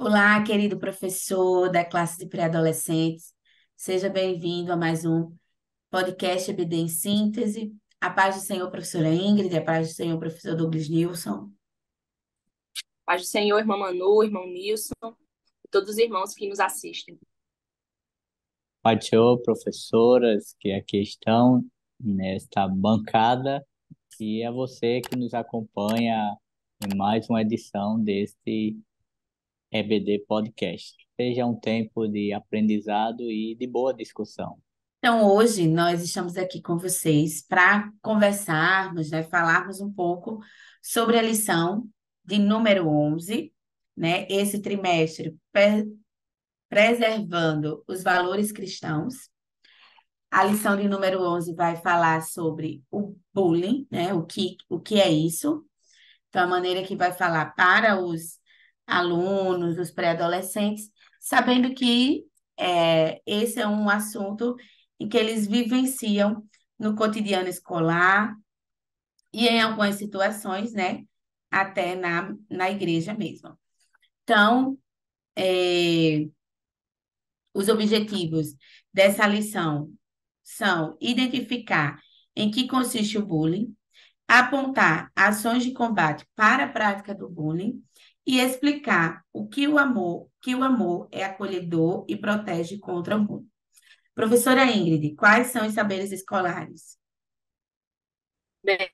Olá, querido professor da classe de pré-adolescentes. Seja bem-vindo a mais um podcast EBD em Síntese. A paz do Senhor, professora Ingrid, a paz do Senhor, professor Douglas Nilson. Paz do Senhor, irmã Manu, irmão Nilson, e todos os irmãos que nos assistem. Pai do Senhor, professoras que aqui estão nesta bancada e a você que nos acompanha em mais uma edição deste EBD Podcast. Seja um tempo de aprendizado e de boa discussão. Então, hoje nós estamos aqui com vocês para conversarmos, né, falarmos um pouco sobre a lição de número 11, né, esse trimestre, preservando os valores cristãos. A lição de número 11 vai falar sobre o bullying, né? O que é isso? Então, a maneira que vai falar para os alunos, os pré-adolescentes, sabendo que esse é um assunto em que eles vivenciam no cotidiano escolar e em algumas situações, né? Até na igreja mesmo. Então, os objetivos dessa lição são identificar em que consiste o bullying, apontar ações de combate para a prática do bullying e explicar que o amor é acolhedor e protege contra o bullying. Professora Ingrid, quais são os saberes escolares? Bem,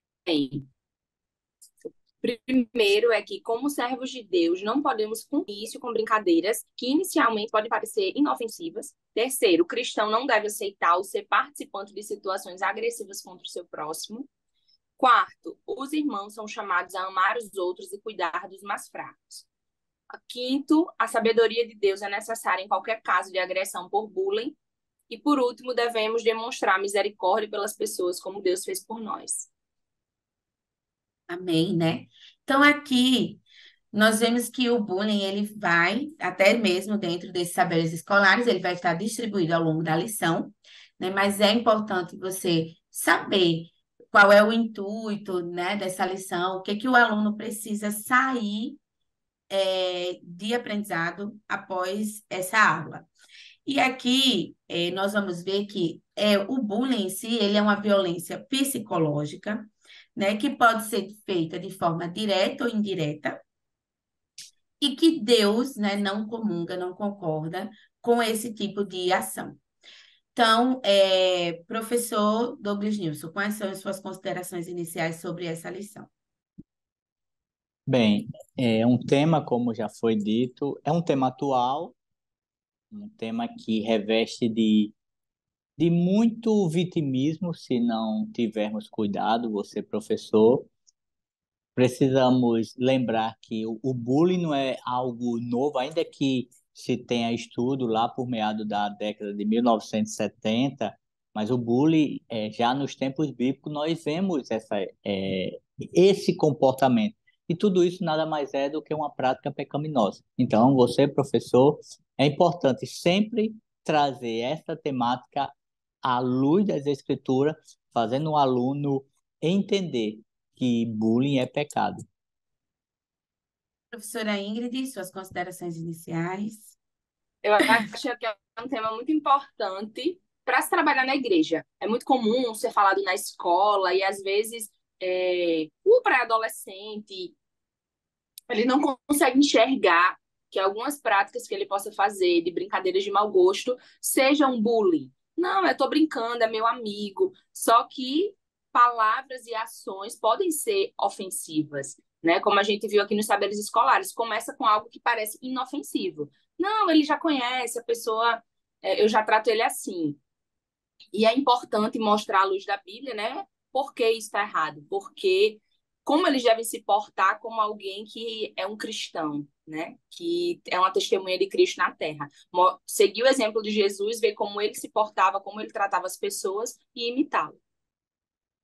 primeiro é que, como servos de Deus, não podemos cumprir isso com brincadeiras que inicialmente podem parecer inofensivas. Terceiro, o cristão não deve aceitar ou ser participante de situações agressivas contra o seu próximo. Quarto, os irmãos são chamados a amar os outros e cuidar dos mais fracos. Quinto, a sabedoria de Deus é necessária em qualquer caso de agressão por bullying. E, por último, devemos demonstrar misericórdia pelas pessoas como Deus fez por nós. Amém, né? Então, aqui nós vemos que o bullying, ele vai, até mesmo dentro desses saberes escolares, ele vai estar distribuído ao longo da lição, né? Mas é importante você saber qual é o intuito, né, dessa lição, o que que o aluno precisa sair, de aprendizado após essa aula. E aqui, nós vamos ver que o bullying em si, ele é uma violência psicológica, né, que pode ser feita de forma direta ou indireta, e que Deus, né, não comunga, não concorda com esse tipo de ação. Então, professor Douglas Nilson, quais são as suas considerações iniciais sobre essa lição? Bem, é um tema, como já foi dito, é um tema atual, um tema que reveste de muito vitimismo se não tivermos cuidado, você professor. Precisamos lembrar que o bullying não é algo novo, ainda que se tenha estudo lá por meado da década de 1970, mas o bullying, já nos tempos bíblicos, nós vemos esse comportamento. E tudo isso nada mais é do que uma prática pecaminosa. Então, você, professor, é importante sempre trazer essa temática à luz das Escrituras, fazendo o aluno entender que bullying é pecado. Professora Ingrid, suas considerações iniciais. Eu acho que é um tema muito importante para se trabalhar na igreja. É muito comum ser falado na escola e, às vezes, o pré-adolescente ele não consegue enxergar que algumas práticas que ele possa fazer de brincadeiras de mau gosto sejam bullying. Não, eu estou brincando, é meu amigo. Só que palavras e ações podem ser ofensivas, né? Como a gente viu aqui nos saberes escolares, começa com algo que parece inofensivo. Não, ele já conhece a pessoa, eu já trato ele assim. E é importante mostrar à luz da Bíblia, né? Por que isso está errado? Porque como eles devem se portar como alguém que é um cristão, né? Que é uma testemunha de Cristo na Terra. Seguir o exemplo de Jesus, ver como ele se portava, como ele tratava as pessoas e imitá-lo.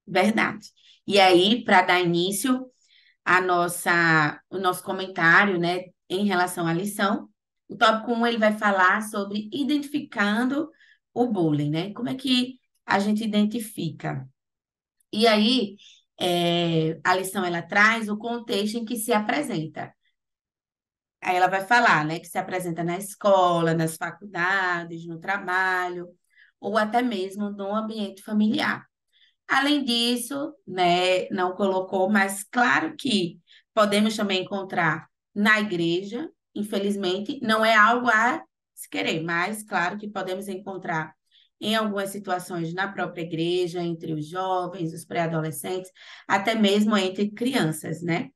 Verdade. E aí, para dar início o nosso comentário, né, em relação à lição, o tópico 1 ele vai falar sobre identificando o bullying, né? Como é que a gente identifica? E aí, a lição ela traz o contexto em que se apresenta. Aí ela vai falar, né, que se apresenta na escola, nas faculdades, no trabalho, ou até mesmo no ambiente familiar. Além disso, né, não colocou, mas claro que podemos também encontrar na igreja, infelizmente, não é algo a se querer, mas claro que podemos encontrar em algumas situações na própria igreja, entre os jovens, os pré-adolescentes, até mesmo entre crianças, né?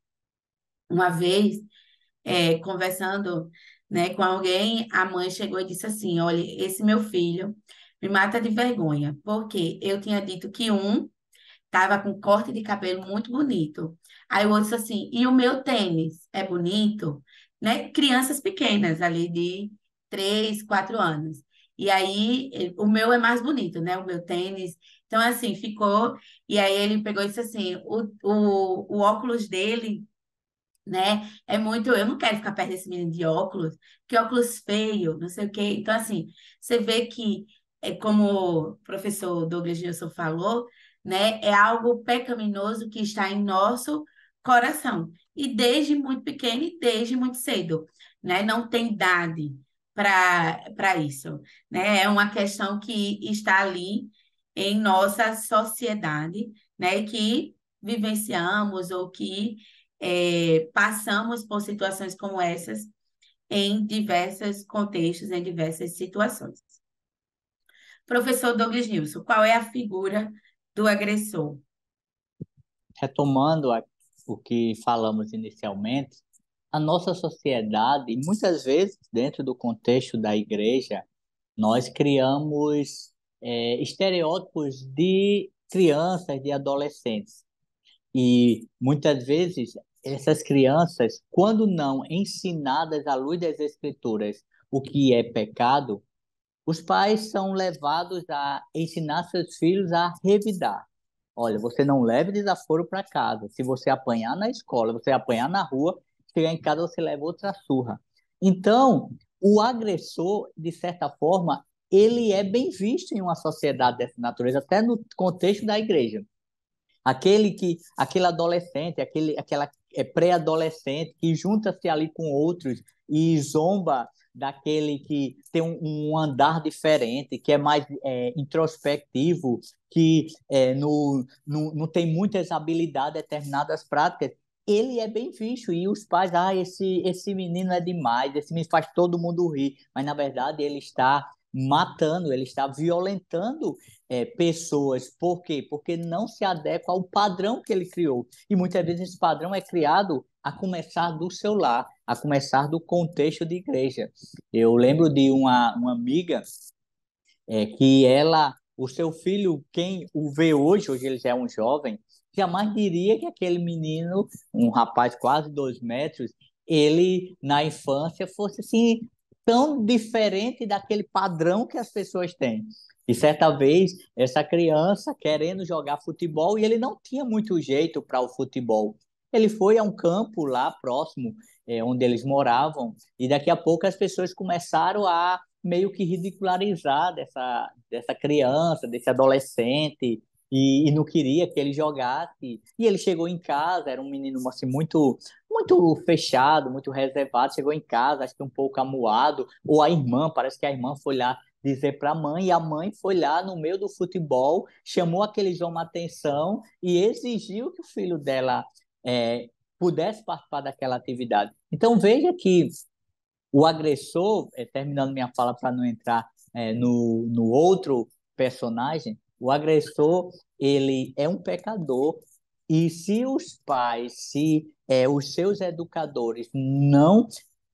Uma vez, conversando, né, com alguém, a mãe chegou e disse assim: Olha, esse meu filho me mata de vergonha, porque eu tinha dito que tava com corte de cabelo muito bonito. Aí o outro disse assim, e o meu tênis é bonito, né? Crianças pequenas, ali de 3, 4 anos. E aí, o meu é mais bonito, né? O meu tênis. Então, assim, ficou. E aí ele pegou e disse assim: o óculos dele, né? É muito. Eu não quero ficar perto desse menino de óculos, que óculos feio, não sei o quê. Então, assim, você vê que, como o professor Douglas Gilson falou, né? É algo pecaminoso que está em nosso coração. E desde muito pequeno e desde muito cedo, né? Não tem idade para isso, né? É uma questão que está ali em nossa sociedade, né? Que vivenciamos ou que passamos por situações como essas em diversos contextos, em diversas situações. Professor Douglas Nilson, qual é a figura do agressor? Retomando o que falamos inicialmente, a nossa sociedade, e muitas vezes dentro do contexto da igreja, nós criamos estereótipos de crianças, de adolescentes. E muitas vezes essas crianças, quando não ensinadas à luz das Escrituras o que é pecado, os pais são levados a ensinar seus filhos a revidar. Olha, você não leve desaforo para casa. Se você apanhar na escola, você apanhar na rua, chegar em casa você leva outra surra. Então, o agressor, de certa forma, ele é bem visto em uma sociedade dessa natureza, até no contexto da igreja. Aquele adolescente, aquela pré-adolescente que junta-se ali com outros e zomba daquele que tem um andar diferente, que é mais introspectivo, que não tem muitas habilidades, determinadas práticas, ele é bem visto. E os pais, esse menino é demais, esse menino faz todo mundo rir. Mas, na verdade, ele está matando, ele está violentando pessoas. Por quê? Porque não se adequa ao padrão que ele criou. E muitas vezes esse padrão é criado a começar do seu lar, a começar do contexto de igreja. Eu lembro de uma amiga que o seu filho, quem o vê hoje ele já é um jovem, jamais diria que aquele menino, um rapaz quase 2 metros, ele na infância fosse assim tão diferente daquele padrão que as pessoas têm. E certa vez, essa criança querendo jogar futebol e ele não tinha muito jeito para o futebol. Ele foi a um campo lá próximo, onde eles moravam, e daqui a pouco as pessoas começaram a meio que ridicularizar dessa criança, desse adolescente, e não queria que ele jogasse. E ele chegou em casa, era um menino assim, muito fechado, muito reservado, chegou em casa, acho que um pouco amuado, ou a irmã, parece que a irmã foi lá dizer para a mãe, e a mãe foi lá no meio do futebol, chamou aquele João uma atenção e exigiu que o filho dela pudesse participar daquela atividade. Então veja que o agressor, terminando minha fala para não entrar no outro personagem, o agressor, ele é um pecador e se os pais, se os seus educadores não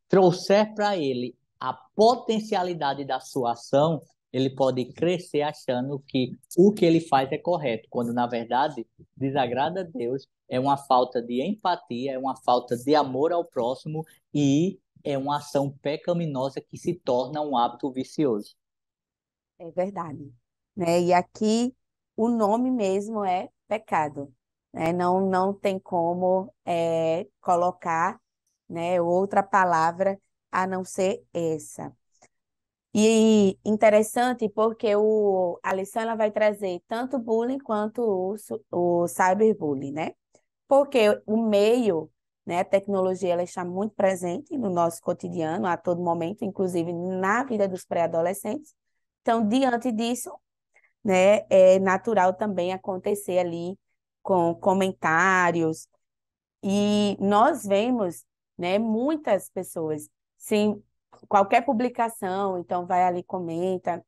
trouxer para ele a potencialidade da sua ação, ele pode crescer achando que o que ele faz é correto, quando na verdade desagrada a Deus, é uma falta de empatia, é uma falta de amor ao próximo e é uma ação pecaminosa que se torna um hábito vicioso. É verdade, né? E aqui o nome mesmo é pecado, né? Não, não tem como colocar, né, outra palavra a não ser essa. E interessante porque a lição ela vai trazer tanto o bullying quanto o cyberbullying, né? Porque o meio né? A tecnologia ela está muito presente no nosso cotidiano, a todo momento, inclusive na vida dos pré-adolescentes. Então, diante disso, né, é natural também acontecer ali com comentários, e nós vemos, né, muitas pessoas, sim, qualquer publicação, então vai ali e comenta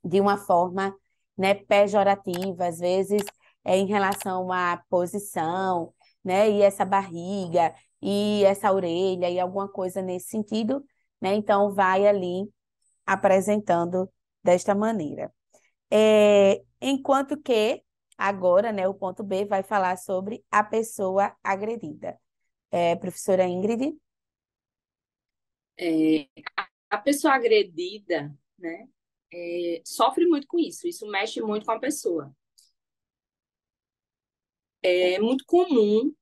de uma forma, né, pejorativa, às vezes é em relação à posição, né, e essa barriga, e essa orelha, e alguma coisa nesse sentido, né, então vai ali apresentando desta maneira. Enquanto que agora, né, o ponto B vai falar sobre a pessoa agredida. Professora Ingrid? É, a pessoa agredida, né, sofre muito com isso. Isso mexe muito com a pessoa. É muito comum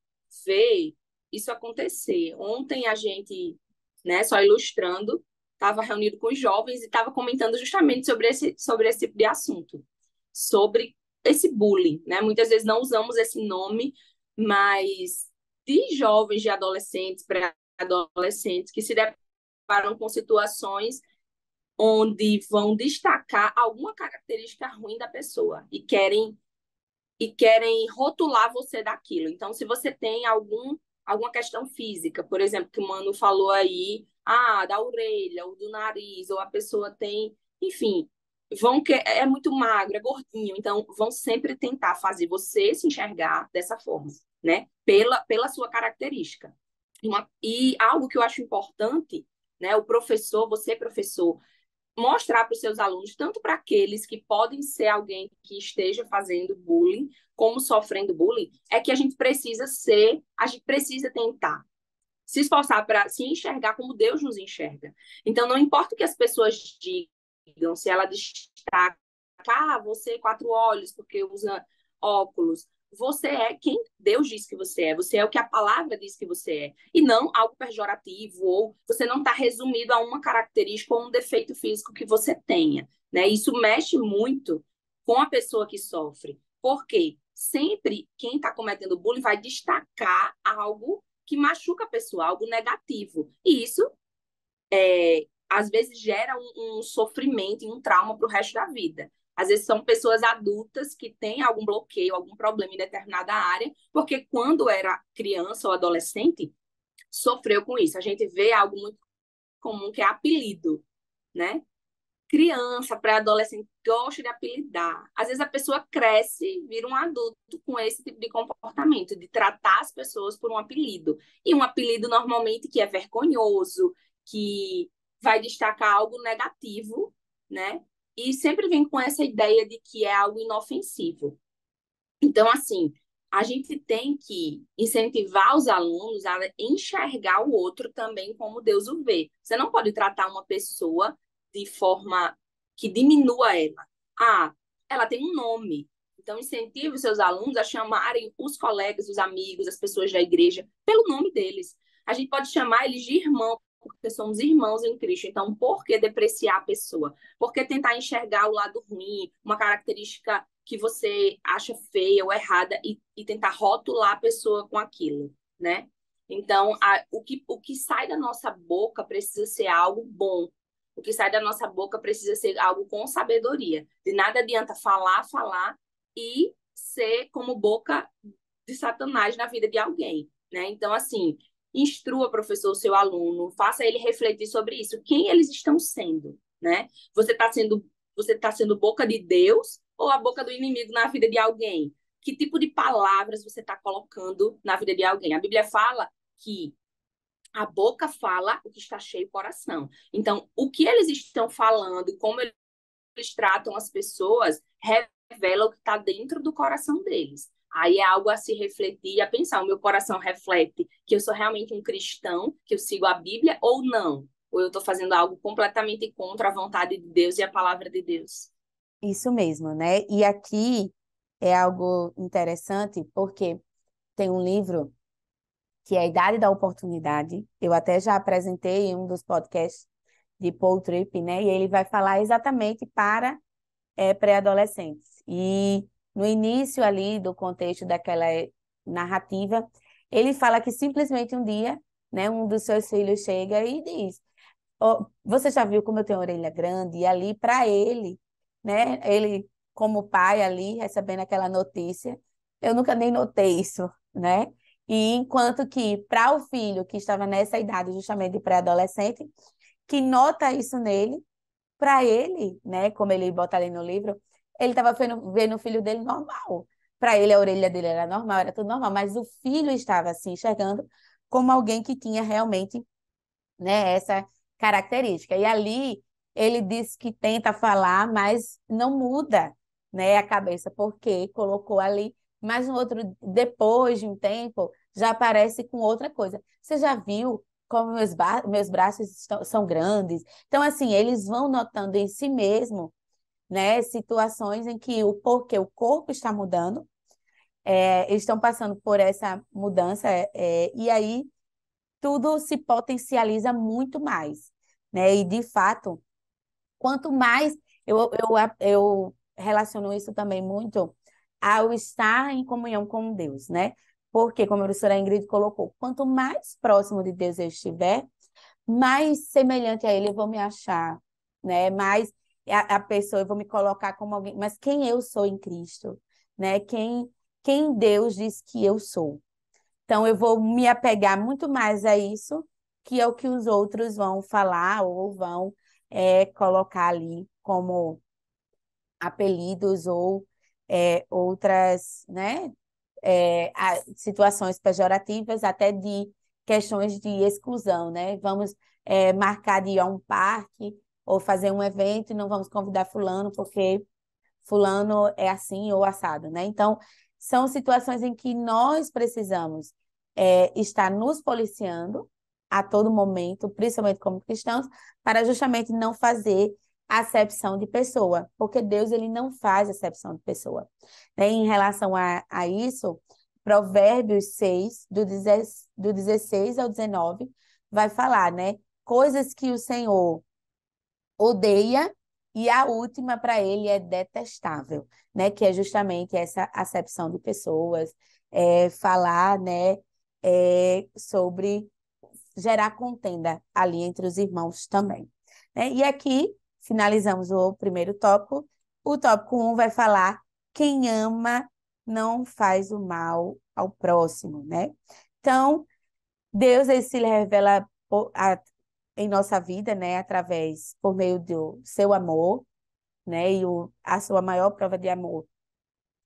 ver isso acontecer. Ontem a gente, né, só ilustrando, estava reunido com os jovens e estava comentando justamente sobre esse tipo de assunto, sobre esse bullying, né? Muitas vezes não usamos esse nome, mas de jovens, de adolescentes, pré-adolescentes que se deparam com situações onde vão destacar alguma característica ruim da pessoa e querem rotular você daquilo. Então, se você tem alguma questão física, por exemplo, que o Mano falou aí, da orelha, ou do nariz, ou a pessoa tem, enfim, é muito magro, é gordinho, então vão sempre tentar fazer você se enxergar dessa forma, né? Pela sua característica. E algo que eu acho importante, né? O professor, você professor, mostrar para os seus alunos, tanto para aqueles que podem ser alguém que esteja fazendo bullying, como sofrendo bullying, é que a gente precisa tentar se esforçar para se enxergar como Deus nos enxerga. Então, não importa o que as pessoas digam, se ela destaca, você 4 olhos porque usa óculos, você é quem Deus diz que você é o que a palavra diz que você é, e não algo pejorativo, ou você não está resumido a uma característica ou um defeito físico que você tenha, né? Isso mexe muito com a pessoa que sofre, porque sempre quem está cometendo bullying vai destacar algo que machuca a pessoa, algo negativo, e isso às vezes gera um sofrimento e um trauma para o resto da vida. Às vezes são pessoas adultas que têm algum bloqueio, algum problema em determinada área, porque quando era criança ou adolescente, sofreu com isso. A gente vê algo muito comum que é apelido, né? Criança, pré-adolescente, gosta de apelidar. Às vezes a pessoa cresce, vira um adulto com esse tipo de comportamento, de tratar as pessoas por um apelido. E um apelido normalmente que é vergonhoso, que vai destacar algo negativo, né? E sempre vem com essa ideia de que é algo inofensivo. Então, assim, a gente tem que incentivar os alunos a enxergar o outro também como Deus o vê. Você não pode tratar uma pessoa de forma que diminua ela. Ela tem um nome. Então, incentive os seus alunos a chamarem os colegas, os amigos, as pessoas da igreja pelo nome deles. A gente pode chamar eles de irmão, porque somos irmãos em Cristo. Então, por que depreciar a pessoa? Por que tentar enxergar o lado ruim, uma característica que você acha feia ou errada e tentar rotular a pessoa com aquilo, né? Então, o que sai da nossa boca precisa ser algo bom. O que sai da nossa boca precisa ser algo com sabedoria. De nada adianta falar e ser como boca de Satanás na vida de alguém, né? Então, assim, instrua, professor, o seu aluno, faça ele refletir sobre isso. Quem eles estão sendo, né? Você tá sendo boca de Deus ou a boca do inimigo na vida de alguém? Que tipo de palavras você está colocando na vida de alguém? A Bíblia fala que a boca fala o que está cheio o coração. Então, o que eles estão falando, como eles tratam as pessoas, revela o que está dentro do coração deles. Aí é algo a se refletir e a pensar. O meu coração reflete que eu sou realmente um cristão, que eu sigo a Bíblia ou não? Ou eu estou fazendo algo completamente contra a vontade de Deus e a palavra de Deus? Isso mesmo, né? E aqui é algo interessante, porque tem um livro que é A Idade da Oportunidade. Eu até já apresentei em um dos podcasts de Paul Tripp, né? E ele vai falar exatamente para pré-adolescentes. E no início ali do contexto daquela narrativa, Ele fala que simplesmente um dia, né, um dos seus filhos chega e diz: "Ó, você já viu como eu tenho orelha grande?" E ali para ele, né, ele como pai ali recebendo aquela notícia, eu nunca nem notei isso, né? E enquanto que para o filho que estava nessa idade justamente de pré-adolescente, que nota isso nele, para ele, né, como ele bota ali no livro, ele estava vendo o filho dele normal. Para ele, a orelha dele era normal, era tudo normal, mas o filho estava assim, enxergando como alguém que tinha realmente, né, essa característica. E ali ele diz que tenta falar, mas não muda, né, a cabeça, porque colocou ali, mas no outro, depois de um tempo, já aparece com outra coisa. Você já viu como meus braços são grandes? Então, assim, eles vão notando em si mesmo, né, situações em que porque o corpo está mudando, eles estão passando por essa mudança, e aí tudo se potencializa muito mais, né? E, de fato, quanto mais eu relaciono isso também muito ao estar em comunhão com Deus, né? Porque, como a professora Ingrid colocou, quanto mais próximo de Deus eu estiver, mais semelhante a Ele eu vou me achar, né? Mais a pessoa eu vou me colocar como alguém. Mas quem eu sou em Cristo, né? Quem Deus diz que eu sou. Então, eu vou me apegar muito mais a isso que é o que os outros vão falar ou vão colocar ali como apelidos ou outras, né, situações pejorativas, até de questões de exclusão, né? Vamos marcar de ir a um parque ou fazer um evento e não vamos convidar fulano porque fulano é assim ou assado, né? Então, são situações em que nós precisamos estar nos policiando a todo momento, principalmente como cristãos, para justamente não fazer acepção de pessoa, porque Deus ele não faz acepção de pessoa. Né? Em relação a isso, Provérbios 6, do 16 ao 19, vai falar, né? Coisas que o Senhor odeia e a última para ele é detestável, né? Que é justamente essa acepção de pessoas, falar, né? Sobre gerar contenda ali entre os irmãos também, né? E aqui finalizamos o primeiro tópico. O tópico 1 vai falar quem ama não faz o mal ao próximo, né? Então, Deus ele se revela em nossa vida, né, através, por meio do seu amor, né, e a sua maior prova de amor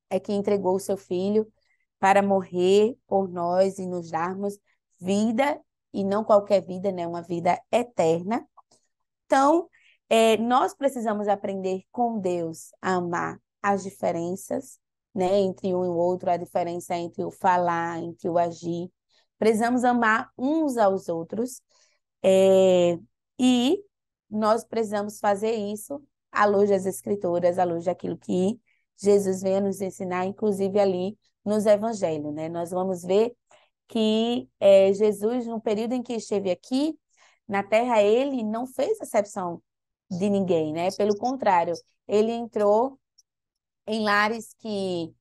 é que entregou o seu filho para morrer por nós e nos darmos vida, e não qualquer vida, né, uma vida eterna. Então, nós precisamos aprender com Deus a amar as diferenças, né, entre um e o outro, a diferença entre o falar, entre o agir. Precisamos amar uns aos outros, é, e nós precisamos fazer isso à luz das Escrituras, à luz daquilo que Jesus vem a nos ensinar, inclusive ali nos Evangelhos, né? Nós vamos ver que Jesus, no período em que esteve aqui na Terra, ele não fez acepção de ninguém, né? Pelo contrário, ele entrou em lares que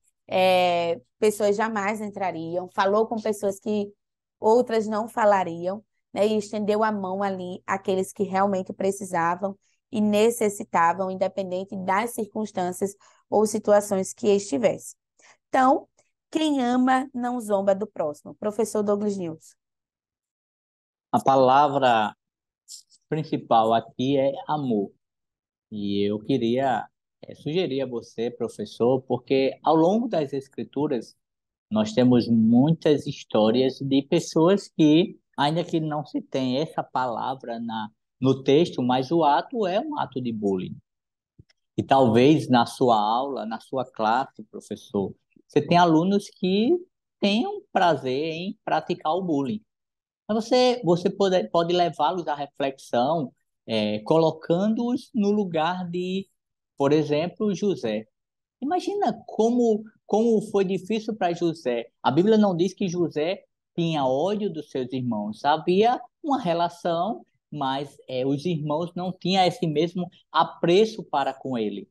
pessoas jamais entrariam, falou com pessoas que outras não falariam, né? E estendeu a mão ali àqueles que realmente precisavam e necessitavam, independente das circunstâncias ou situações que estivesse. Então, quem ama não zomba do próximo. Professor Douglas News. A palavra principal aqui é amor. E eu queria sugerir a você, professor, porque ao longo das Escrituras nós temos muitas histórias de pessoas que, ainda que não se tenha essa palavra no texto, mas o ato é um ato de bullying. E talvez na sua aula, na sua classe, professor, você tem alunos que tenham prazer em praticar o bullying. Mas você pode levá-los à reflexão, colocando-os no lugar de, por exemplo, José. Imagina como foi difícil para José. A Bíblia não diz que José tinha ódio dos seus irmãos. Havia uma relação, mas os irmãos não tinham esse mesmo apreço para com ele.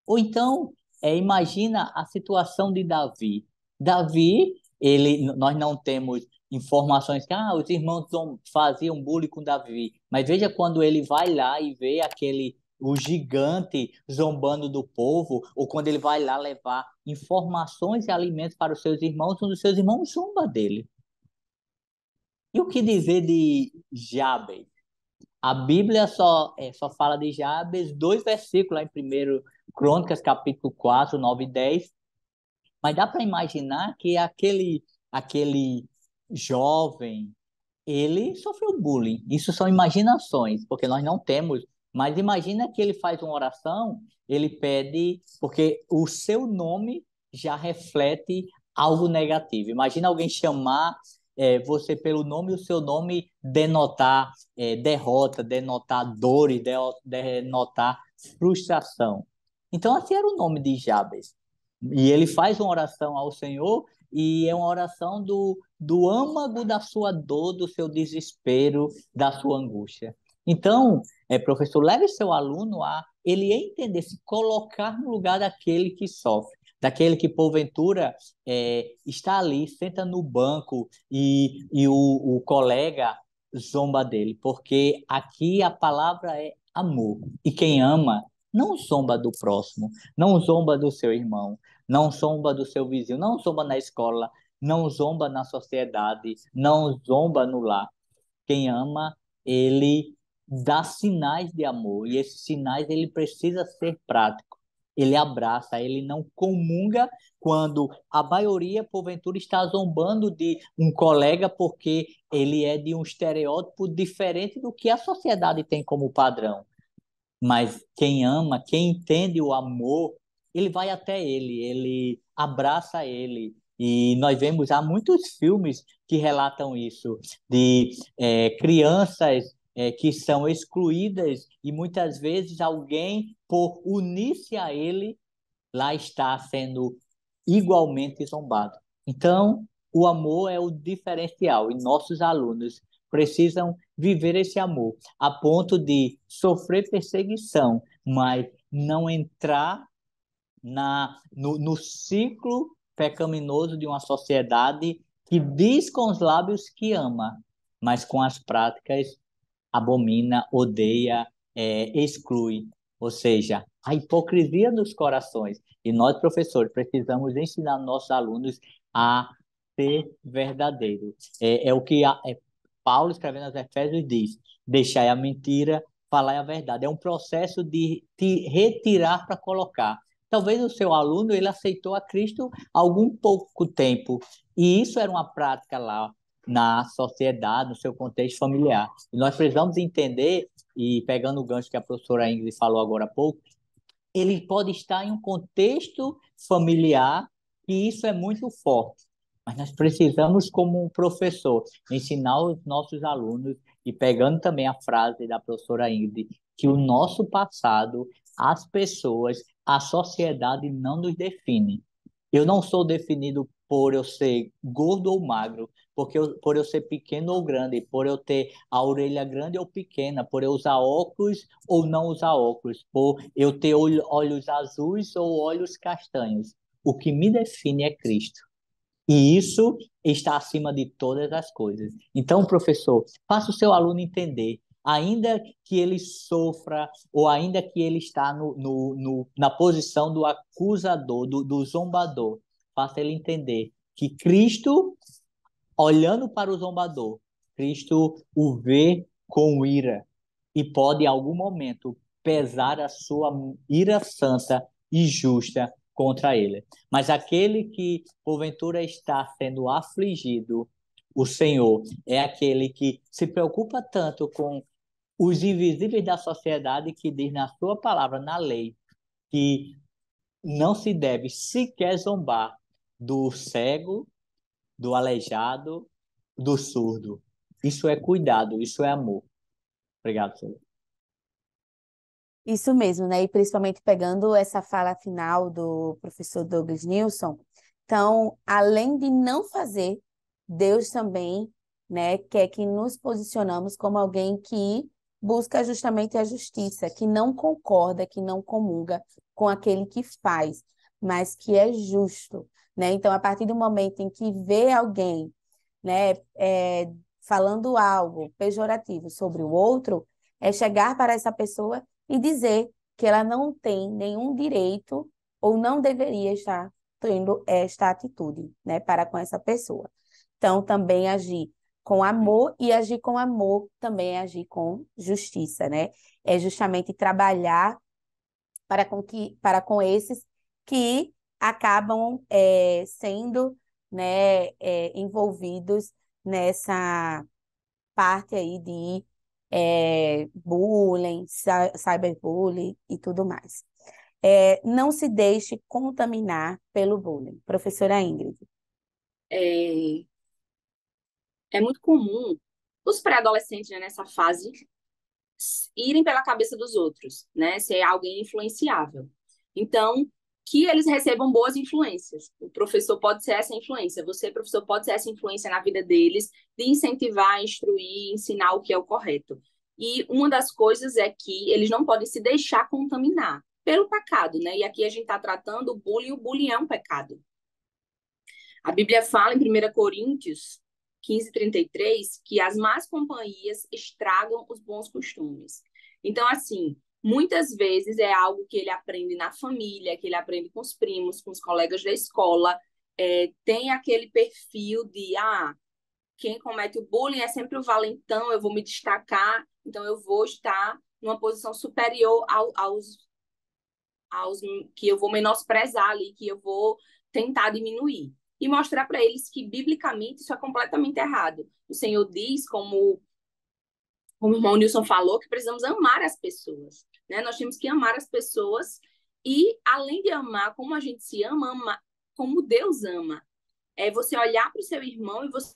Ou então, imagina a situação de Davi. Davi nós não temos informações que os irmãos faziam bullying com Davi. Mas veja quando ele vai lá e vê o gigante zombando do povo, ou quando ele vai lá levar informações e alimentos para os seus irmãos, um dos seus irmãos zomba dele. E o que dizer de Jabes? A Bíblia só fala de Jabes 2 versículos lá em 1 Crônicas, capítulo 4, 9 e 10. Mas dá para imaginar que aquele jovem, ele sofreu bullying. Isso são imaginações, porque nós não temos. Mas imagina que ele faz uma oração, ele pede, porque o seu nome já reflete algo negativo. Imagina alguém chamar você pelo nome e o seu nome denotar derrota, denotar dores, denotar frustração. Então, assim era o nome de Jabes. E ele faz uma oração ao Senhor e é uma oração do âmago da sua dor, do seu desespero, da sua angústia. Então, professor, leve seu aluno a ele entender, se colocar no lugar daquele que sofre, daquele que, porventura, está ali, senta no banco e o colega zomba dele, porque aqui a palavra é amor. E quem ama não zomba do próximo, não zomba do seu irmão, não zomba do seu vizinho, não zomba na escola, não zomba na sociedade, não zomba no lar. Quem ama, ele dá sinais de amor, e esses sinais ele precisa ser prático. Ele abraça, ele não comunga quando a maioria, porventura, está zombando de um colega porque ele é de um estereótipo diferente do que a sociedade tem como padrão. Mas quem ama, quem entende o amor, ele vai até ele abraça ele. E nós vemos, há muitos filmes que relatam isso, de crianças que são excluídas e muitas vezes alguém, por unir-se a ele, lá está sendo igualmente zombado. Então, o amor é o diferencial e nossos alunos precisam viver esse amor a ponto de sofrer perseguição, mas não entrar no ciclo pecaminoso de uma sociedade que diz com os lábios que ama, mas com as práticas abomina, odeia, exclui. Ou seja, a hipocrisia dos corações. E nós, professores, precisamos ensinar nossos alunos a ser verdadeiro. É o que Paulo, escrevendo aos Efésios, diz: deixai a mentira, falai a verdade. É um processo de te retirar para colocar. Talvez o seu aluno ele aceitou a Cristo há algum pouco tempo, e isso era uma prática lá na sociedade, no seu contexto familiar. E nós precisamos entender, e pegando o gancho que a professora Ingrid falou agora há pouco, ele pode estar em um contexto familiar e isso é muito forte. Mas nós precisamos, como um professor, ensinar os nossos alunos, e pegando também a frase da professora Ingrid, que o nosso passado, as pessoas, a sociedade não nos define. Eu não sou definido por eu ser gordo ou magro, por eu ser pequeno ou grande, por eu ter a orelha grande ou pequena, por eu usar óculos ou não usar óculos, por eu ter olhos azuis ou olhos castanhos. O que me define é Cristo. E isso está acima de todas as coisas. Então, professor, faça o seu aluno entender, ainda que ele sofra, ou ainda que ele está na posição do acusador, do zombador, faça ele entender que Cristo, olhando para o zombador, Cristo o vê com ira e pode, em algum momento, pesar a sua ira santa e justa contra ele. Mas aquele que, porventura, está sendo afligido, o Senhor é aquele que se preocupa tanto com os invisíveis da sociedade que diz na sua palavra, na lei, que não se deve sequer zombar do cego, do aleijado, do surdo. Isso é cuidado, isso é amor. Obrigado, senhor. Isso mesmo, né? E principalmente pegando essa fala final do professor Douglas Nilson. Então, além de não fazer, Deus também, né, quer que nos posicionamos como alguém que busca justamente a justiça, que não concorda, que não comunga com aquele que faz. mas que é justo, né? Então, a partir do momento em que vê alguém, né, falando algo pejorativo sobre o outro, é chegar para essa pessoa e dizer que ela não tem nenhum direito ou não deveria estar tendo esta atitude, né, para com essa pessoa. Então, também agir com amor, e agir com amor também é agir com justiça, né? É justamente trabalhar para com esses que acabam sendo, né, envolvidos nessa parte aí de bullying, cyberbullying e tudo mais. Não se deixe contaminar pelo bullying. Professora Ingrid. É, é muito comum os pré-adolescentes, né, nessa fase irem pela cabeça dos outros, né? Ser alguém influenciável. Então, que eles recebam boas influências. O professor pode ser essa influência, você, professor, pode ser essa influência na vida deles, de incentivar, instruir, ensinar o que é o correto. E uma das coisas é que eles não podem se deixar contaminar pelo pecado, né? E aqui a gente está tratando o bullying é um pecado. A Bíblia fala em 1 Coríntios 15:33 que as más companhias estragam os bons costumes. Então, assim, muitas vezes é algo que ele aprende na família, que ele aprende com os primos, com os colegas da escola. Tem aquele perfil de, quem comete o bullying é sempre o valentão, eu vou me destacar, então eu vou estar numa posição superior aos que eu vou menosprezar ali, que eu vou tentar diminuir. E mostrar para eles que, biblicamente, isso é completamente errado. O Senhor diz, como o irmão Nilson falou, que precisamos amar as pessoas. Né? Nós temos que amar as pessoas e, além de amar como a gente se ama, amar como Deus ama. É você olhar para o seu irmão e você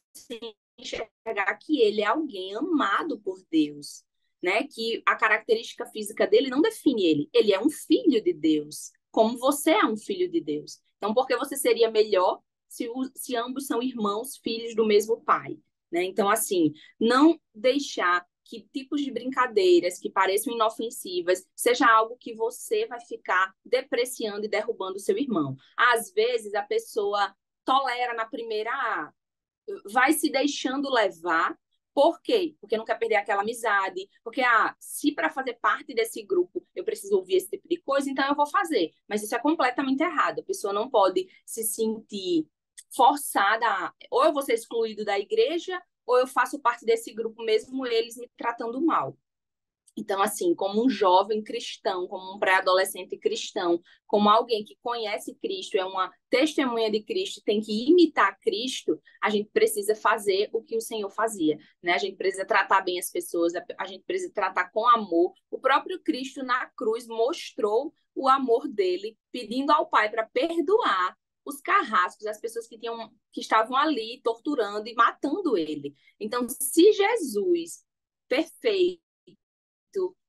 enxergar que ele é alguém amado por Deus. Né? Que a característica física dele não define ele. Ele é um filho de Deus, como você é um filho de Deus. Então, por que você seria melhor se ambos são irmãos, filhos do mesmo pai? Né? Então, assim, não deixar que tipos de brincadeiras que pareçam inofensivas seja algo que você vai ficar depreciando e derrubando o seu irmão. Às vezes, a pessoa tolera na primeira, vai se deixando levar. Por quê? Porque não quer perder aquela amizade. Porque, se para fazer parte desse grupo eu preciso ouvir esse tipo de coisa, então eu vou fazer. Mas isso é completamente errado. A pessoa não pode se sentir forçada. Ou eu vou ser excluído da igreja, ou eu faço parte desse grupo mesmo eles me tratando mal. Então, assim, como um jovem cristão, como um pré-adolescente cristão, como alguém que conhece Cristo, é uma testemunha de Cristo, tem que imitar Cristo, a gente precisa fazer o que o Senhor fazia, né? A gente precisa tratar bem as pessoas, a gente precisa tratar com amor. O próprio Cristo na cruz mostrou o amor dele, pedindo ao Pai para perdoar os carrascos, as pessoas que estavam ali torturando e matando ele. Então, se Jesus, perfeito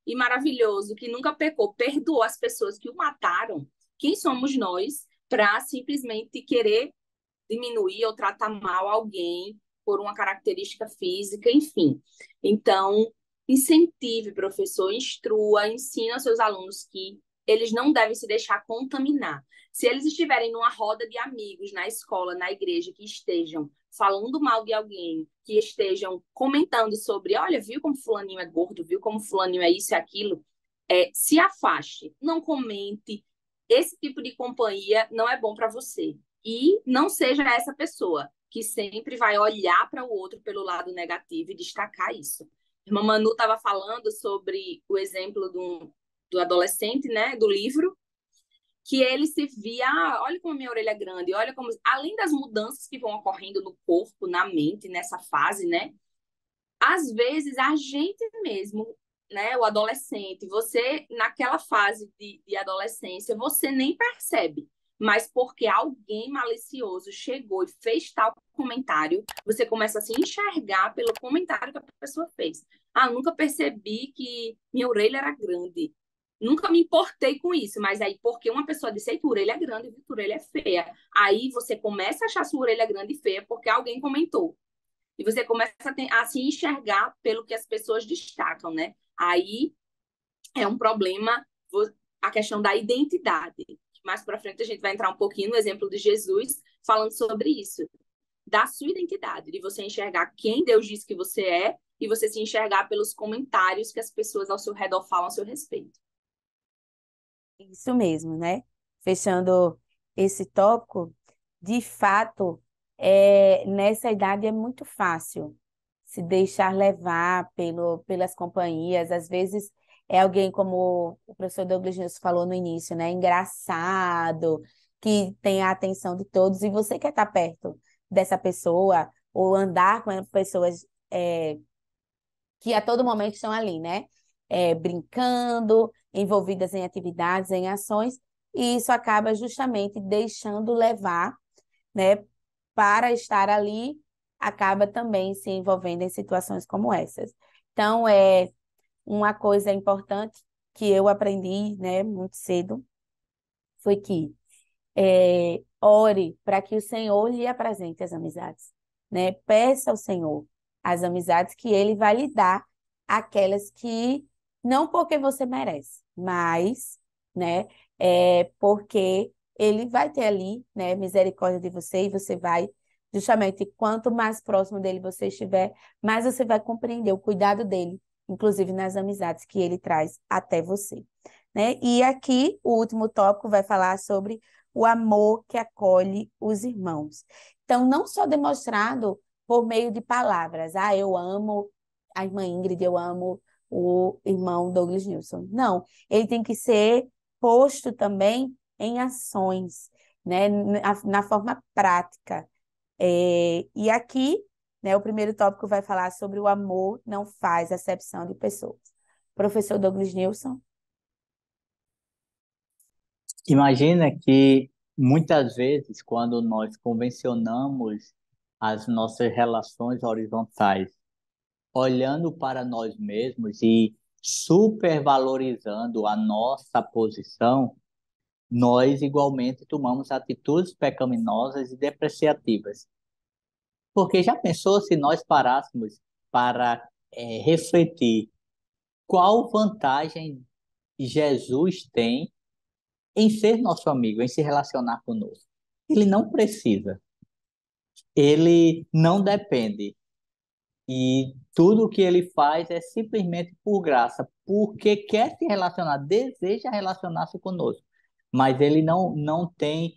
e maravilhoso, que nunca pecou, perdoou as pessoas que o mataram, quem somos nós para simplesmente querer diminuir ou tratar mal alguém por uma característica física, enfim. Então, incentive, professor, instrua, ensina aos seus alunos que eles não devem se deixar contaminar. Se eles estiverem numa roda de amigos, na escola, na igreja, que estejam falando mal de alguém, que estejam comentando sobre, olha, viu como fulaninho é gordo, viu como fulaninho é isso e aquilo, se afaste, não comente. Esse tipo de companhia não é bom para você. E não seja essa pessoa que sempre vai olhar para o outro pelo lado negativo e destacar isso. A irmã Manu estava falando sobre o exemplo do adolescente, né, do livro, que ele se via, olha como minha orelha é grande, olha como, além das mudanças que vão ocorrendo no corpo, na mente, nessa fase, né, às vezes a gente mesmo, né, o adolescente, você naquela fase de adolescência, você nem percebe, mas porque alguém malicioso chegou e fez tal comentário, você começa a se enxergar pelo comentário que a pessoa fez. Nunca percebi que minha orelha era grande. Nunca me importei com isso, mas aí porque uma pessoa disse, tua orelha é grande, tua orelha é feia. Aí você começa a achar sua orelha grande e feia porque alguém comentou. E você começa a se enxergar pelo que as pessoas destacam, né? Aí é um problema a questão da identidade. mais para frente a gente vai entrar um pouquinho no exemplo de Jesus, falando sobre isso, da sua identidade, de você enxergar quem Deus diz que você é e você se enxergar pelos comentários que as pessoas ao seu redor falam a seu respeito. Isso mesmo, né? Fechando esse tópico, de fato, nessa idade é muito fácil se deixar levar pelas companhias. Às vezes é alguém, como o professor Douglas News falou no início, né? Engraçado, que tem a atenção de todos, e você quer estar perto dessa pessoa, ou andar com pessoas que a todo momento estão ali, né? Brincando, envolvidas em atividades, em ações, e isso acaba justamente deixando levar, né? Para estar ali, acaba também se envolvendo em situações como essas. Então, uma coisa importante que eu aprendi, né, muito cedo, foi que ore para que o Senhor lhe apresente as amizades, né? Peça ao Senhor as amizades que Ele vai lhe dar, aquelas que não porque você merece, mas, né? Porque Ele vai ter ali, né? Misericórdia de você, e você vai justamente, quanto mais próximo dele você estiver, mais você vai compreender o cuidado dele, inclusive nas amizades que Ele traz até você, né? E aqui o último tópico vai falar sobre o amor que acolhe os irmãos. Então, não só demonstrado por meio de palavras, eu amo a irmã Ingrid, eu amo o irmão Douglas Nilson. Não, ele tem que ser posto também em ações, né, na forma prática. E aqui, né, o primeiro tópico vai falar sobre o amor não faz acepção de pessoas. Professor Douglas Nilson. Imagina que muitas vezes, quando nós convencionamos as nossas relações horizontais, olhando para nós mesmos e supervalorizando a nossa posição, nós igualmente tomamos atitudes pecaminosas e depreciativas. Porque já pensou se nós parássemos para refletir qual vantagem Jesus tem em ser nosso amigo, em se relacionar conosco? Ele não precisa, ele não depende. E tudo o que ele faz é simplesmente por graça, porque quer se relacionar, deseja relacionar-se conosco. Mas ele não tem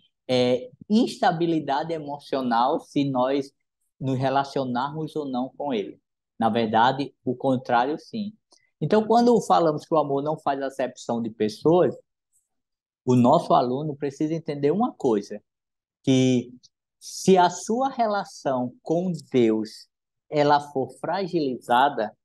instabilidade emocional se nós nos relacionarmos ou não com ele. Na verdade, o contrário, sim. Então, quando falamos que o amor não faz acepção de pessoas, o nosso aluno precisa entender uma coisa, que se a sua relação com Deus ela for fragilizada,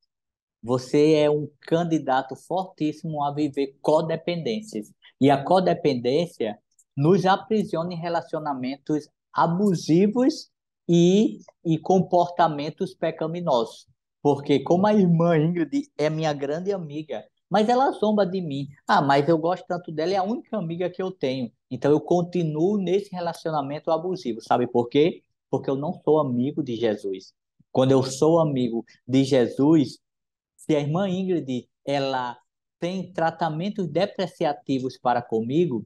você é um candidato fortíssimo a viver codependências. E a codependência nos aprisiona em relacionamentos abusivos e comportamentos pecaminosos. Porque, como a irmã Ingrid é minha grande amiga, mas ela zomba de mim. Mas eu gosto tanto dela, é a única amiga que eu tenho. Então, eu continuo nesse relacionamento abusivo. Sabe por quê? Porque eu não sou amigo de Jesus. Quando eu sou amigo de Jesus, se a irmã Ingrid ela tem tratamentos depreciativos para comigo,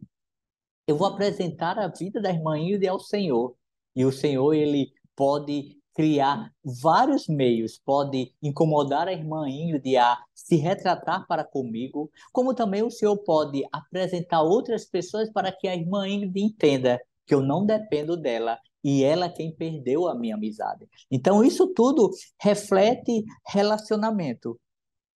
eu vou apresentar a vida da irmã Ingrid ao Senhor. E o Senhor, ele pode criar vários meios, pode incomodar a irmã Ingrid a se retratar para comigo, como também o Senhor pode apresentar outras pessoas para que a irmã Ingrid entenda que eu não dependo dela e ela é quem perdeu a minha amizade. Então, isso tudo reflete relacionamento,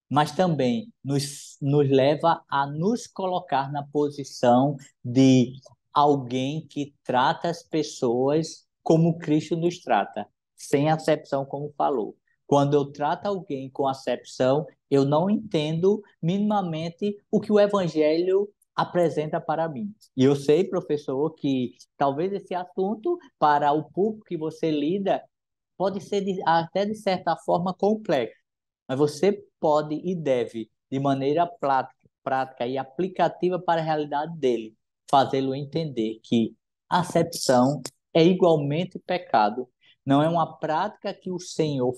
mas também nos leva a nos colocar na posição de alguém que trata as pessoas como Cristo nos trata, sem acepção, como falou. Quando eu trato alguém com acepção, eu não entendo minimamente o que o Evangelho apresenta para mim. E eu sei, professor, que talvez esse assunto, para o público que você lida, pode ser até de certa forma complexo, mas você pode e deve, de maneira prática e aplicativa para a realidade dele, fazê-lo entender que acepção é igualmente pecado. Não é uma prática que o Senhor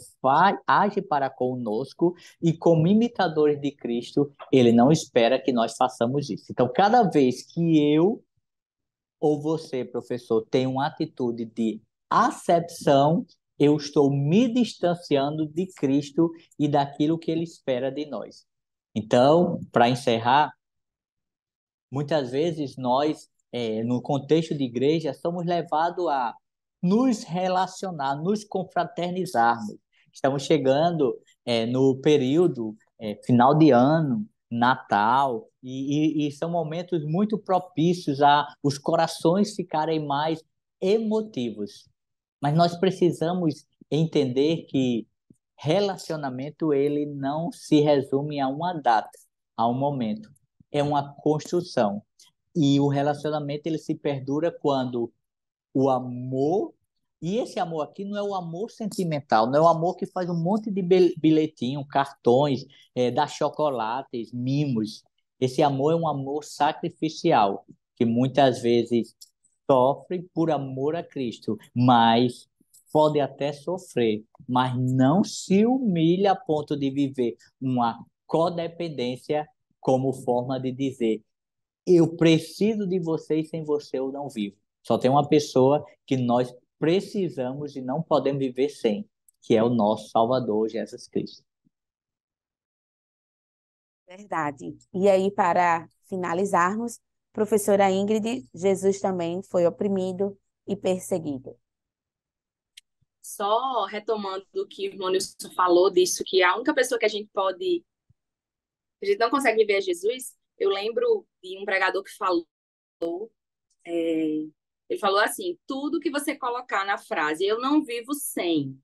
age para conosco e, como imitadores de Cristo, ele não espera que nós façamos isso. Então, cada vez que eu Ou você, professor, tem uma atitude de acepção, eu estou me distanciando de Cristo e daquilo que ele espera de nós. Então, para encerrar, muitas vezes nós, no contexto de igreja, somos levados a nos relacionar, nos confraternizarmos. Estamos chegando, no período, final de ano, Natal, e são momentos muito propícios a os corações ficarem mais emotivos. Mas nós precisamos entender que relacionamento ele não se resume a uma data, a um momento. É uma construção. E o relacionamento ele se perdura quando o amor, e esse amor aqui não é o amor sentimental, não é o amor que faz um monte de bilhetinho, cartões, dá chocolates, mimos. Esse amor é um amor sacrificial, que muitas vezes sofre por amor a Cristo, mas pode até sofrer, mas não se humilha a ponto de viver uma codependência como forma de dizer: eu preciso de você e sem você eu não vivo. Só tem uma pessoa que nós precisamos e não podemos viver sem, que é o nosso Salvador, Jesus Cristo. Verdade. E aí, para finalizarmos, professora Ingrid, Jesus também foi oprimido e perseguido. Só retomando o que o Monilson falou disso, que a única pessoa que a gente não consegue viver é Jesus. Eu lembro de um pregador que falou, ele falou assim: tudo que você colocar na frase "eu não vivo sem",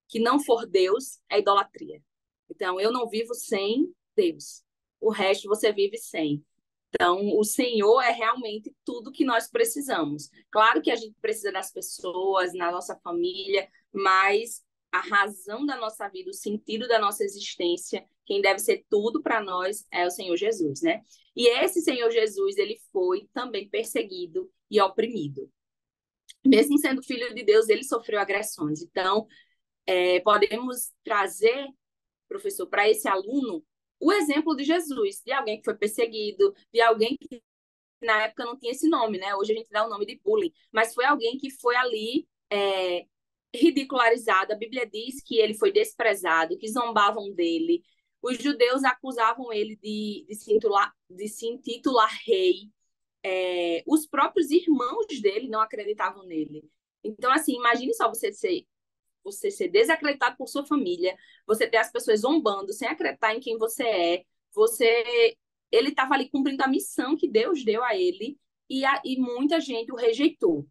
que não for Deus, é idolatria. Então, eu não vivo sem Deus. O resto você vive sem. Então, o Senhor é realmente tudo que nós precisamos. Claro que a gente precisa das pessoas, na nossa família, mas a razão da nossa vida, o sentido da nossa existência, quem deve ser tudo para nós é o Senhor Jesus, né? E esse Senhor Jesus, ele foi também perseguido e oprimido. Mesmo sendo filho de Deus, ele sofreu agressões. Então, podemos trazer, professor, para esse aluno o exemplo de Jesus, de alguém que foi perseguido, de alguém que na época não tinha esse nome, né? Hoje a gente dá o nome de bullying, mas foi alguém que foi ali ridicularizado. A Bíblia diz que ele foi desprezado, que zombavam dele. Os judeus acusavam ele de se intitular rei. Os próprios irmãos dele não acreditavam nele. Então, assim, imagine só você ser desacreditado por sua família, você ter as pessoas zombando, sem acreditar em quem você é, ele estava ali cumprindo a missão que Deus deu a ele e muita gente o rejeitou.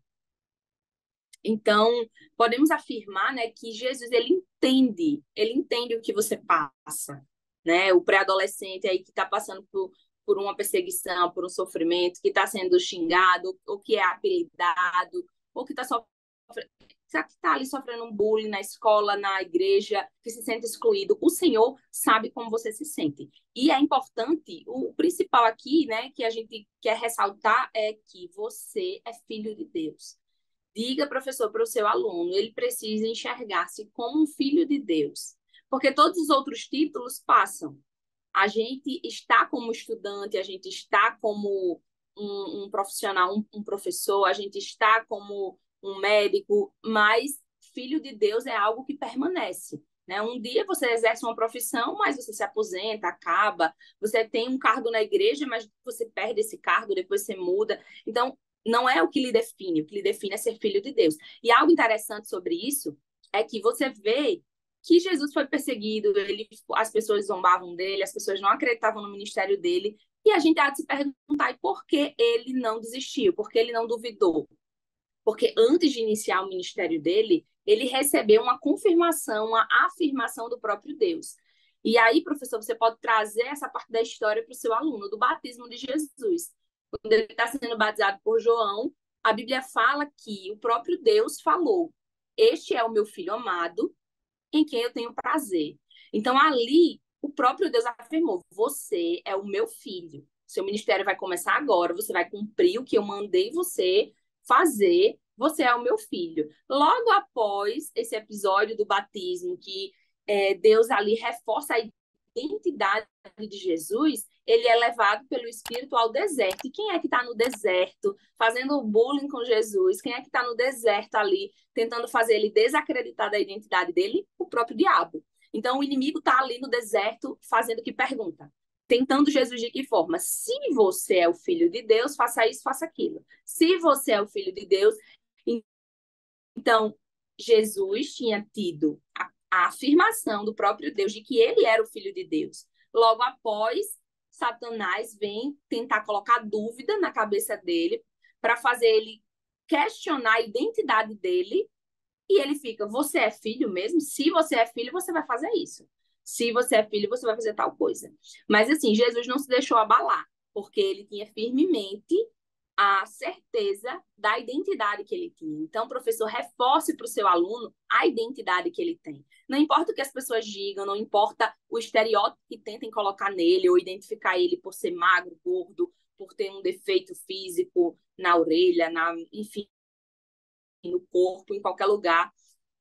Então, podemos afirmar, né, que Jesus ele entende o que você passa, né? O pré-adolescente aí que está passando por uma perseguição, por um sofrimento, que está sendo xingado, ou que é apelidado, ou que está ali sofrendo um bullying na escola, na igreja, que se sente excluído. O Senhor sabe como você se sente. E é importante, o principal aqui, né, que a gente quer ressaltar é que você é filho de Deus. Diga, professor, para o seu aluno, ele precisa enxergar-se como um filho de Deus. Porque todos os outros títulos passam. A gente está como estudante, a gente está como um profissional, um professor, a gente está como um médico, mas filho de Deus é algo que permanece. Né? Um dia você exerce uma profissão, mas você se aposenta, acaba. Você tem um cargo na igreja, mas você perde esse cargo, depois você muda. Então, não é o que lhe define. O que lhe define é ser filho de Deus. E algo interessante sobre isso é que você vê que Jesus foi perseguido, as pessoas zombavam dele, as pessoas não acreditavam no ministério dele, e a gente há de se perguntar e por que ele não desistiu, por que ele não duvidou. Porque antes de iniciar o ministério dele, ele recebeu uma confirmação, uma afirmação do próprio Deus. E aí, professor, você pode trazer essa parte da história para o seu aluno, do batismo de Jesus. Quando ele está sendo batizado por João, a Bíblia fala que o próprio Deus falou: "Este é o meu filho amado, em quem eu tenho prazer". Então, ali, o próprio Deus afirmou: "Você é o meu filho. Seu ministério vai começar agora, você vai cumprir o que eu mandei você fazer, você é o meu filho". Logo após esse episódio do batismo, que Deus ali reforça a identidade de Jesus, ele é levado pelo Espírito ao deserto. E quem é que está no deserto fazendo bullying com Jesus? Quem é que está no deserto ali tentando fazer ele desacreditar da identidade dele? O próprio diabo. Então, o inimigo está ali no deserto fazendo que pergunta? Tentando Jesus de que forma? Se você é o filho de Deus, faça isso, faça aquilo. Se você é o filho de Deus, então Jesus tinha tido a afirmação do próprio Deus de que ele era o filho de Deus. Logo após, Satanás vem tentar colocar dúvida na cabeça dele para fazer ele questionar a identidade dele e ele fica, você é filho mesmo? Se você é filho, você vai fazer isso. Se você é filho, você vai fazer tal coisa. Mas assim, Jesus não se deixou abalar, porque ele tinha firmemente a certeza da identidade que ele tinha. Então, professor, reforce para o seu aluno a identidade que ele tem. Não importa o que as pessoas digam, não importa o estereótipo que tentem colocar nele ou identificar ele por ser magro, gordo, por ter um defeito físico na orelha, enfim, no corpo, em qualquer lugar,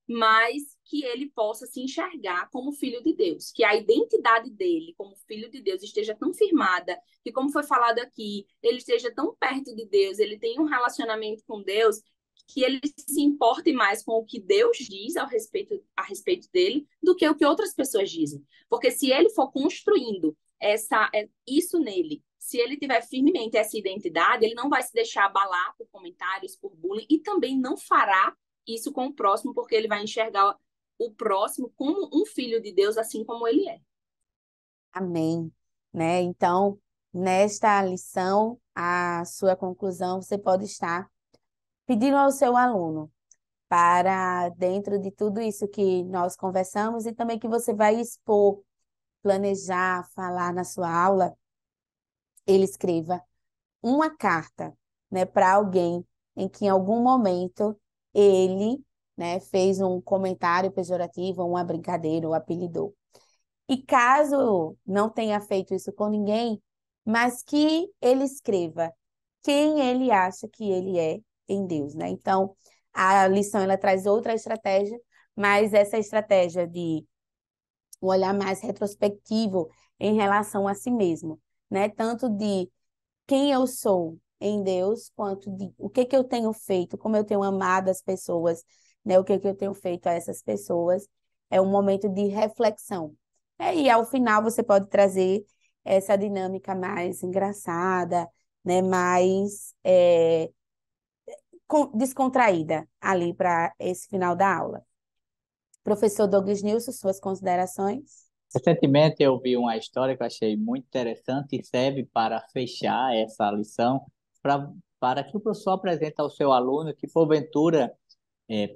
mas que ele possa se enxergar como filho de Deus, que a identidade dele como filho de Deus esteja tão firmada, que como foi falado aqui, ele esteja tão perto de Deus, ele tem um relacionamento com Deus, que ele se importe mais com o que Deus diz a respeito dele do que o que outras pessoas dizem. Porque se ele for construindo isso nele, se ele tiver firmemente essa identidade, ele não vai se deixar abalar por comentários, por bullying, e também não fará isso com o próximo, porque ele vai enxergar o próximo como um filho de Deus, assim como ele é. Amém. Né? Então, nesta lição, a sua conclusão, você pode estar pedindo ao seu aluno para, dentro de tudo isso que nós conversamos e também que você vai expor, planejar, falar na sua aula, ele escreva uma carta, né, para alguém em que em algum momento ele, né, fez um comentário pejorativo, uma brincadeira, ou apelidou. E caso não tenha feito isso com ninguém, mas que ele escreva quem ele acha que ele é em Deus, né? Então, a lição ela traz outra estratégia, mas essa estratégia de um olhar mais retrospectivo em relação a si mesmo, né? Tanto de quem eu sou em Deus, quanto de o que que eu tenho feito, como eu tenho amado as pessoas, né? O que que eu tenho feito a essas pessoas. É um momento de reflexão. E ao final você pode trazer essa dinâmica mais engraçada, né? Mais descontraída ali para esse final da aula. Professor Douglas Nilson, suas considerações? Recentemente eu vi uma história que eu achei muito interessante e serve para fechar essa lição, para que o professor apresente ao seu aluno que, porventura,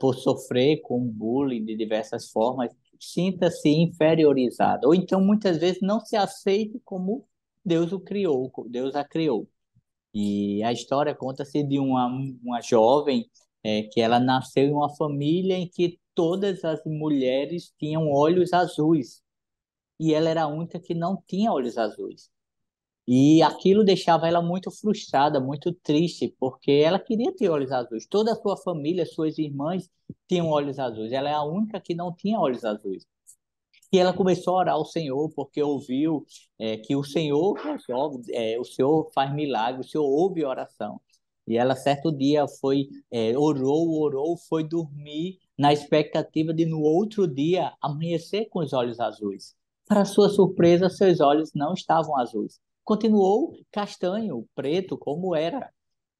por sofrer com bullying de diversas formas, sinta-se inferiorizado, ou então muitas vezes não se aceite como Deus o criou, como Deus a criou. E a história conta-se de uma jovem que ela nasceu em uma família em que todas as mulheres tinham olhos azuis e ela era a única que não tinha olhos azuis. E aquilo deixava ela muito frustrada, muito triste, porque ela queria ter olhos azuis. Toda a sua família, suas irmãs tinham olhos azuis. Ela é a única que não tinha olhos azuis. E ela começou a orar ao Senhor, porque ouviu que o Senhor resolve, o Senhor faz milagre, o Senhor ouve a oração. E ela, certo dia, orou, foi dormir na expectativa de, no outro dia, amanhecer com os olhos azuis. Para sua surpresa, seus olhos não estavam azuis. Continuou castanho, preto, como era.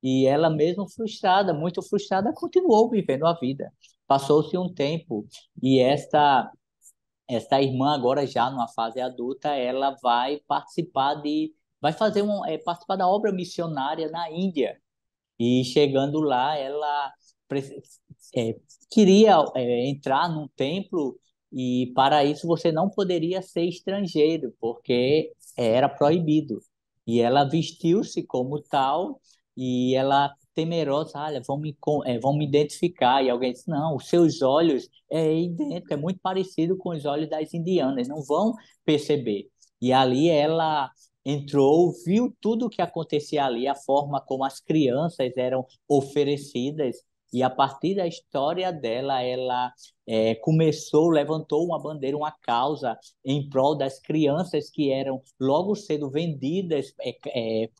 E ela mesmo frustrada, muito frustrada, continuou vivendo a vida. Passou-se um tempo e esta irmã agora já numa fase adulta, ela vai participar da obra missionária na Índia. E chegando lá, ela pre- é, queria entrar num templo e para isso você não poderia ser estrangeiro, porque era proibido. E ela vestiu-se como tal e ela temerosa, olha, vão me identificar. E alguém disse, não, os seus olhos é idêntico, é muito parecido com os olhos das indianas, não vão perceber. E ali ela entrou, viu tudo o que acontecia ali, a forma como as crianças eram oferecidas E a partir da história dela, ela levantou uma bandeira, uma causa em prol das crianças que eram logo cedo vendidas,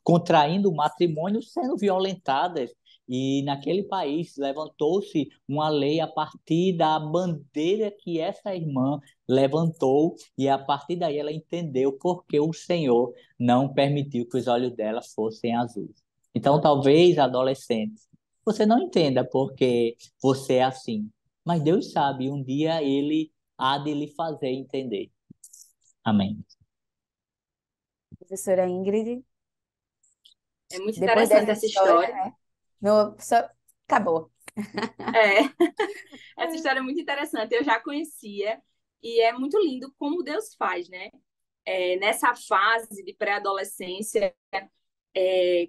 contraindo o matrimônio, sendo violentadas. E naquele país levantou-se uma lei a partir da bandeira que essa irmã levantou, e a partir daí ela entendeu por que o Senhor não permitiu que os olhos dela fossem azuis. Então, talvez, adolescentes, você não entenda porque você é assim, mas Deus sabe, um dia Ele há de lhe fazer entender. Amém. Professora Ingrid, É muito depois interessante dessa essa história, história. né? Acabou. É, essa história é muito interessante. Eu já conhecia e é muito lindo como Deus faz, né? Nessa fase de pré-adolescência,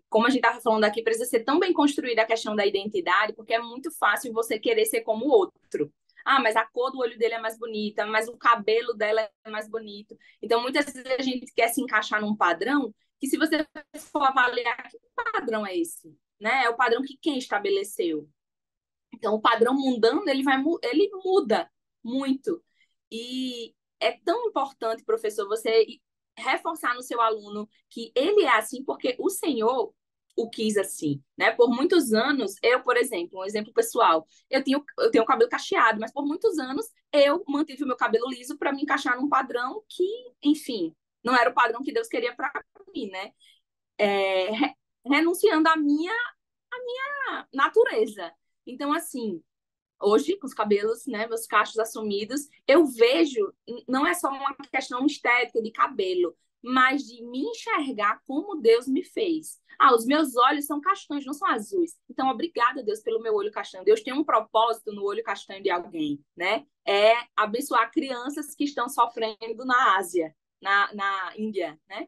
como a gente estava falando aqui, precisa ser tão bem construída a questão da identidade, porque é muito fácil você querer ser como o outro. Ah, mas a cor do olho dele é mais bonita, mas o cabelo dela é mais bonito. Então, muitas vezes a gente quer se encaixar num padrão que, se você for avaliar, que padrão é esse? Né? É o padrão que quem estabeleceu? Então, o padrão mundano, ele muda muito. E é tão importante, professor, você reforçar no seu aluno que ele é assim porque o Senhor o quis assim, né? Por muitos anos, eu, por exemplo, um exemplo pessoal, eu tenho o cabelo cacheado, mas por muitos anos eu mantive o meu cabelo liso para me encaixar num padrão que, enfim, não era o padrão que Deus queria para mim, né? Renunciando à minha natureza. Então, assim, hoje, com os cabelos, né, meus cachos assumidos, eu vejo, não é só uma questão estética de cabelo, mas de me enxergar como Deus me fez. Ah, os meus olhos são castanhos, não são azuis. Então, obrigada, Deus, pelo meu olho castanho. Deus tem um propósito no olho castanho de alguém, né? É abençoar crianças que estão sofrendo na Ásia, na Índia, né?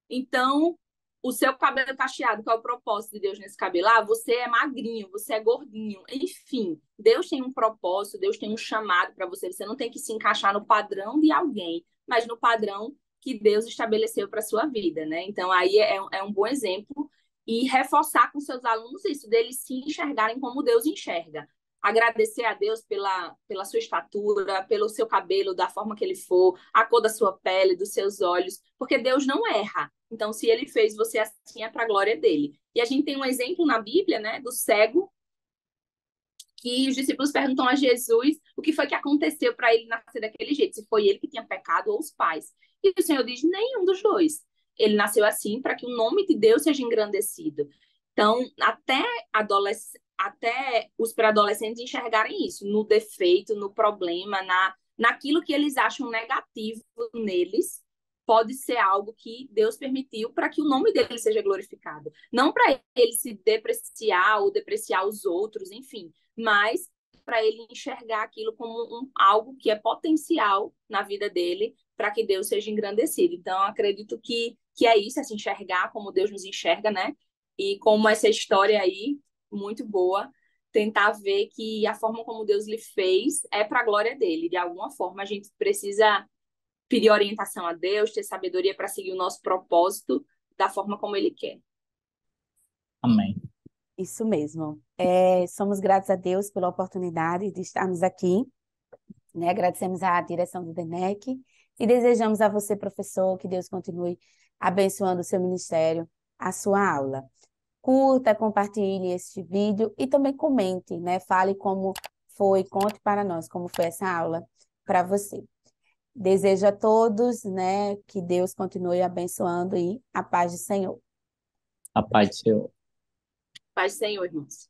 Então, o seu cabelo cacheado, qual é o propósito de Deus nesse cabelo? Ah, você é magrinho, você é gordinho. Enfim, Deus tem um propósito, Deus tem um chamado para você. Você não tem que se encaixar no padrão de alguém, mas no padrão que Deus estabeleceu para sua vida, né? Então, aí é um bom exemplo. E reforçar com seus alunos isso, deles se enxergarem como Deus enxerga. Agradecer a Deus pela sua estatura, pelo seu cabelo, da forma que ele for, a cor da sua pele, dos seus olhos, porque Deus não erra. Então, se ele fez você assim, é para a glória dele. E a gente tem um exemplo na Bíblia, né, do cego, que os discípulos perguntam a Jesus o que foi que aconteceu para ele nascer daquele jeito, se foi ele que tinha pecado ou os pais. E o Senhor diz: nenhum dos dois. Ele nasceu assim para que o nome de Deus seja engrandecido. Então, até os pré-adolescentes enxergarem isso, no defeito, no problema, naquilo que eles acham negativo neles, pode ser algo que Deus permitiu para que o nome dele seja glorificado. Não para ele se depreciar ou depreciar os outros, enfim, mas para ele enxergar aquilo como algo que é potencial na vida dele para que Deus seja engrandecido. Então, acredito que é isso, é se enxergar como Deus nos enxerga, né? E como essa história aí, muito boa, tentar ver que a forma como Deus lhe fez é para a glória dele. De alguma forma, a gente precisa pedir orientação a Deus, ter sabedoria para seguir o nosso propósito da forma como ele quer. Amém. Isso mesmo. Somos gratos a Deus pela oportunidade de estarmos aqui, né? Agradecemos à direção do DENEC e desejamos a você, professor, que Deus continue abençoando o seu ministério, a sua aula. Curta, compartilhe este vídeo e também comente, né? Fale como foi, conte para nós como foi essa aula para você. Desejo a todos, né, que Deus continue abençoando e a paz do Senhor. A paz do Senhor. Paz do Senhor, irmãos.